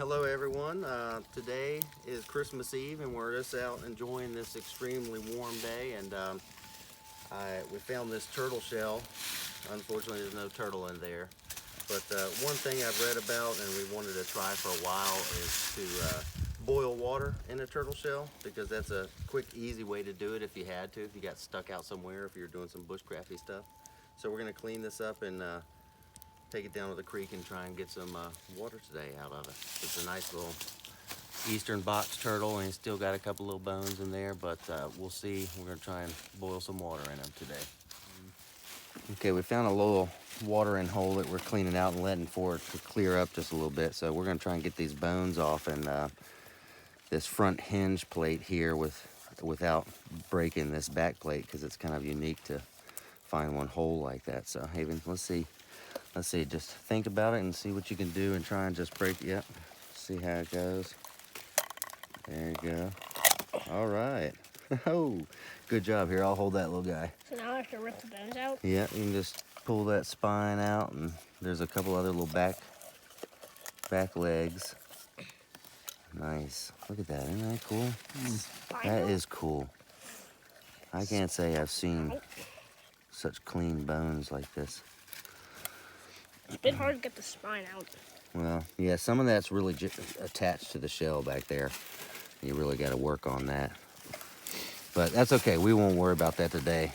Hello everyone. Today is Christmas Eve and we're just out enjoying this extremely warm day, and we found this turtle shell. Unfortunately there's no turtle in there, but one thing I've read about and we wanted to try for a while is to boil water in a turtle shell, because that's a quick, easy way to do it if you had to, if you got stuck out somewhere, if you're doing some bushcrafty stuff. So we're going to clean this up and take it down to the creek and try and get some water today out of it. It's a nice little eastern box turtle, and he's still got a couple little bones in there, but we'll see. We're gonna try and boil some water in him today. Okay, we found a little watering hole that we're cleaning out and letting for it to clear up just a little bit. So we're gonna try and get these bones off and this front hinge plate here without breaking this back plate, because it's kind of unique to find one hole like that. So Haven, let's see, just think about it and see what you can do and try and just break it. Yep, see how it goes. There you go. All right. Oh, good job. Here, I'll hold that little guy. So now I have to rip the bones out? Yeah, you can just pull that spine out, and there's a couple other little back legs. Nice. Look at that. Isn't that cool? That is cool. I can't say I've seen such clean bones like this. It's a bit hard to get the spine out. Well, yeah, some of that's really attached to the shell back there. You really got to work on that. But that's okay. We won't worry about that today.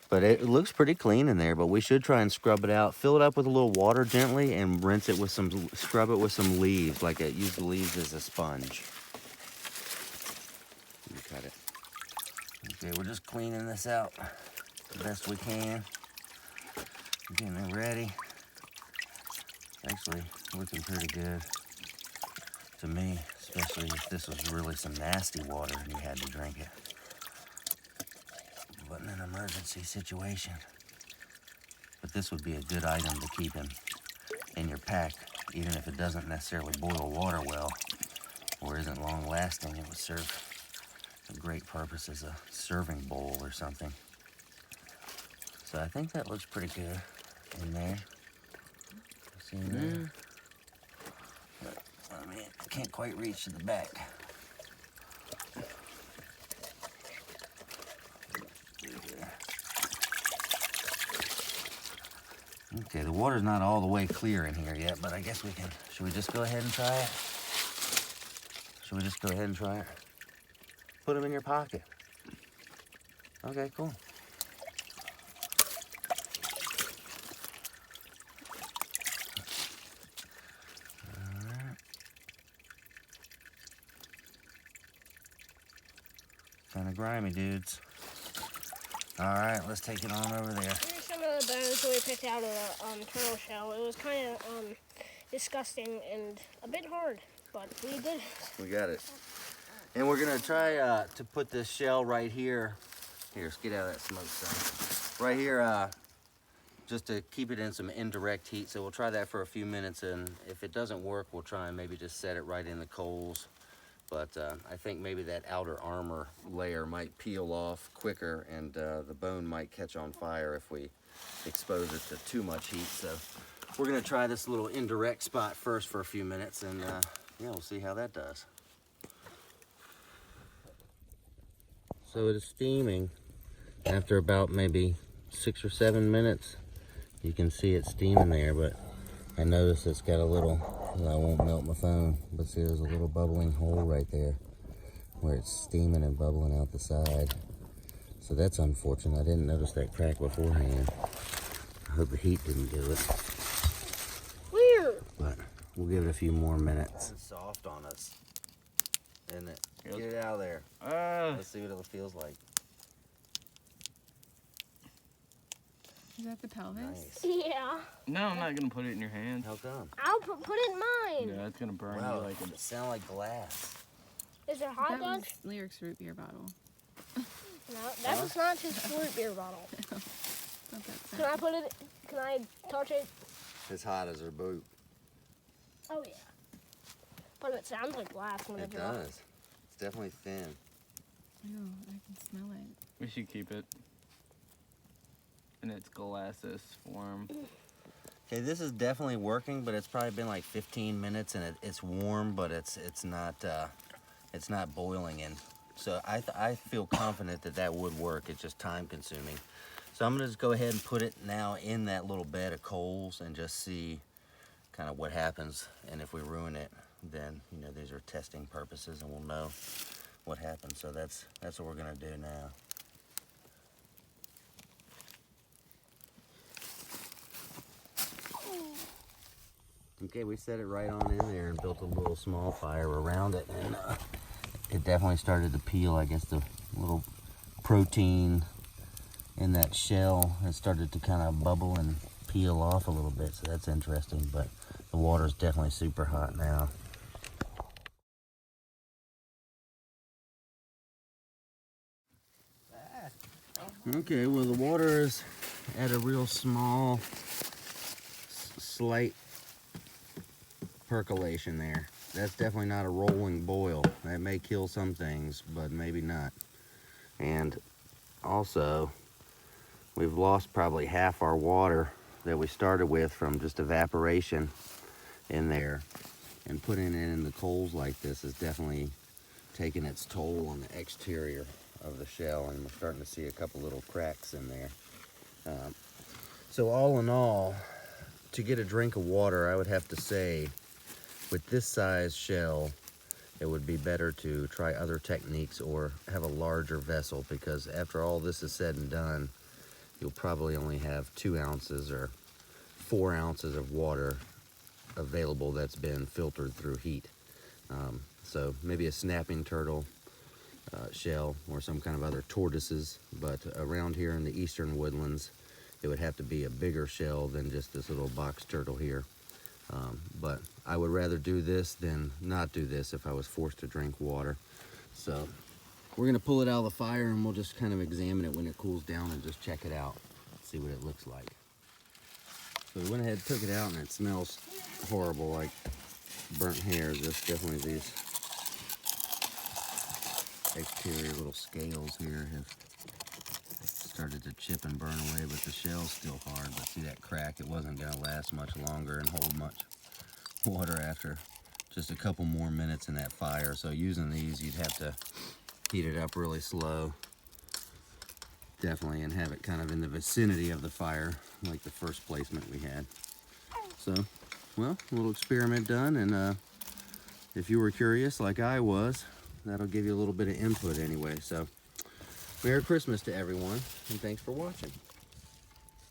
But it looks pretty clean in there, but we should try and scrub it out. Fill it up with a little water gently and rinse it with scrub it with some leaves, use the leaves as a sponge. You cut it. Okay, we're just cleaning this out the best we can. Getting it ready. Actually looking pretty good to me, especially if this was really some nasty water and you had to drink it. But in an emergency situation. But this would be a good item to keep in your pack, even if it doesn't necessarily boil water well or isn't long lasting. It would serve a great purpose as a serving bowl or something. So I think that looks pretty good in there. See in there? But, I mean, I can't quite reach to the back. Okay, the water's not all the way clear in here yet, but I guess we can. Should we just go ahead and try it? Should we just go ahead and try it? Put them in your pocket. Okay, cool. Kind of grimy, dudes. All right, let's take it on over there. Here's some of the bones we picked out of the turtle shell. It was kind of disgusting and a bit hard, but we did it. We got it. And we're gonna try to put this shell right here. Here, let's get out of that smoke zone. Right here, just to keep it in some indirect heat. So we'll try that for a few minutes, and if it doesn't work, we'll try and maybe just set it right in the coals. But I think maybe that outer armor layer might peel off quicker, and the bone might catch on fire if we expose it to too much heat. So we're gonna try this little indirect spot first for a few minutes, and yeah, we'll see how that does. So it is steaming. After about maybe 6 or 7 minutes, you can see it steaming there, but I noticed it's got a little, I won't melt my phone, but see there's a little bubbling hole right there where it's steaming and bubbling out the side. So that's unfortunate. I didn't notice that crack beforehand. I hope the heat didn't do it. Weird. But we'll give it a few more minutes. It's soft on us, isn't it? Get it out of there. Let's see what it feels like. Is that the pelvis? Nice. Yeah. No, I'm not gonna put it in your hand. How come? I'll put it in mine. Yeah, it's gonna burn Wow, you like it sounds like glass. Is it hot That dog? was Lyric's root beer bottle. No, that was not his fruit beer bottle. Not that Can I put it? Can I touch it? It's hot as her boot. Oh yeah. But it sounds like glass when It it drops. does. It's definitely thin. Ew, I can smell it. we should keep it in its glasses form. Okay, this is definitely working, but it's probably been like 15 minutes, and it's warm, but it's not boiling. And so I feel confident that that would work. It's just time consuming. So I'm gonna just go ahead and put it now in that little bed of coals and just see kind of what happens. And if we ruin it, then you know these are testing purposes, and we'll know what happens. So that's what we're gonna do now. Okay, we set it right on in there and built a little small fire around it, and it definitely started to peel. I guess the little protein in that shell has started to kind of bubble and peel off a little bit, so that's interesting, but the water is definitely super hot now. Okay, well the water is at a real small, slight percolation there. That's definitely not a rolling boil. That may kill some things, but maybe not. And also, we've lost probably half our water that we started with from just evaporation in there. And putting it in the coals like this is definitely taking its toll on the exterior of the shell, and we're starting to see a couple little cracks in there. So all in all, to get a drink of water, I would have to say, with this size shell, it would be better to try other techniques or have a larger vessel, because after all this is said and done, you'll probably only have 2 ounces or 4 ounces of water available that's been filtered through heat. So maybe a snapping turtle shell or some kind of other tortoises, but around here in the eastern woodlands, it would have to be a bigger shell than just this little box turtle here. But I would rather do this than not do this if I was forced to drink water. So we're gonna pull it out of the fire, and we'll just kind of examine it when it cools down and just check it out, see what it looks like. So we went ahead and took it out, and it smells horrible, like burnt hair. Just definitely these exterior little scales here have started to chip and burn away, but the shell's still hard. But see that crack? It wasn't gonna last much longer and hold much water after just a couple more minutes in that fire. So using these, you'd have to heat it up really slow, definitely, and have it kind of in the vicinity of the fire, like the first placement we had. So, well, a little experiment done, and if you were curious like I was, that'll give you a little bit of input anyway. So Merry Christmas to everyone, and thanks for watching.